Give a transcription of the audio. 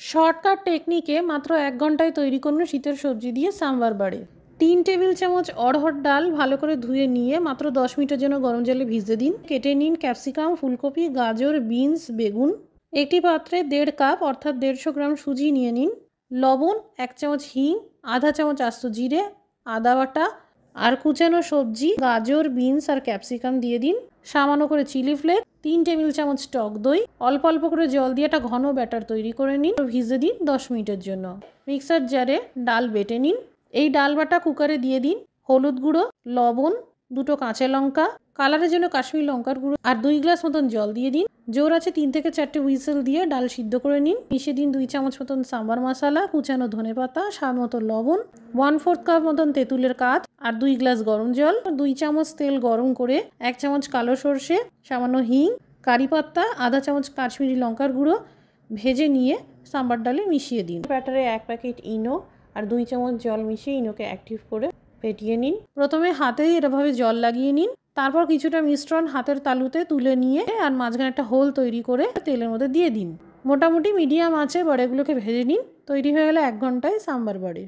Shortcut টেকনিকে মাত্র 1 ঘন্টায় তৈরি করুন শীতের সবজি দিয়ে সাম্বার বাড়ি। 3 টেবিল চামচ অড়হর ডাল ভালো করে ধুয়ে নিয়ে মাত্র 10 মিনিটের জন্য গরম জলে ভিজতে দিন। কেটে নিন ক্যাপসিকাম, ফুলকপি, গাজর, বিনস, বেগুন। একটি পাত্রে 1.5 কাপ অর্থাৎ 150 গ্রাম সুজি নিয়ে নিন। লবণ, 1 চামচ হিং, আধা চামচ আস্ত জিরে, আদা বাটা আর কুচানো সবজি গাজর, বিনস আর ক্যাপসিকাম দিয়ে দিন। সামান্য করে চিলি ফ্লেক্স, 3 টেবিল চামচ টক দই, অল্প অল্প করে জল দিয়ে একটা ঘন ব্যাটার তৈরি করে নিন। ভিজে দিন 10 মিনিটের জন্য। মিক্সার জারে ডাল বেটে নিন। এই ডাল বাটা কুকারে দিয়ে দিন। হলুদ গুঁড়ো, লবণ, 2টো কাঁচা লঙ্কা, কালারের জন্য কাশ্মীরি লঙ্কার গুঁড়ো আর 2 গ্লাস মতন জল দিয়ে দিন। জোর আছে 3 থেকে 4টে হুইসেল দিয়ে ডাল সিদ্ধ করে নিন। মিশিয়ে দিন 2 চামচ মতন সাম্বার মশলা, কুচানো ধনেপাতা, স্বাদ মতো লবণ, 1/4 কাপ মতন তেঁতুলের কাঠ আর 2 গ্লাস গরম জল। 2 চামচ তেল গরম করে 1 চামচ কালো সর্ষে, সামান্য হিং, কারি পাতা, আধা চামচ কাশ্মীরি লঙ্কার গুঁড়ো ভেজে নিয়ে সাম্বার ডালে মিশিয়ে দিন। ব্যাটারে 1 প্যাকেট ইনো আর 2 চামচ জল মিশিয়ে ইনোকে অ্যাক্টিভ করে ফেটিয়ে নিন। প্রথমে হাতেই এভাবে জল লাগিয়ে নিন। তারপর কিছুটা মিশ্রণ হাতের তালুতে তুলে নিয়ে আর মাঝখানে একটা হোল তৈরি করে তেলের মধ্যে দিয়ে দিন। মোটামুটি মিডিয়াম আঁচে বড়াগুলোকে ভেজে নিন। তৈরি হয়ে গেলে 1 ঘন্টায় সাম্বার বড়ি।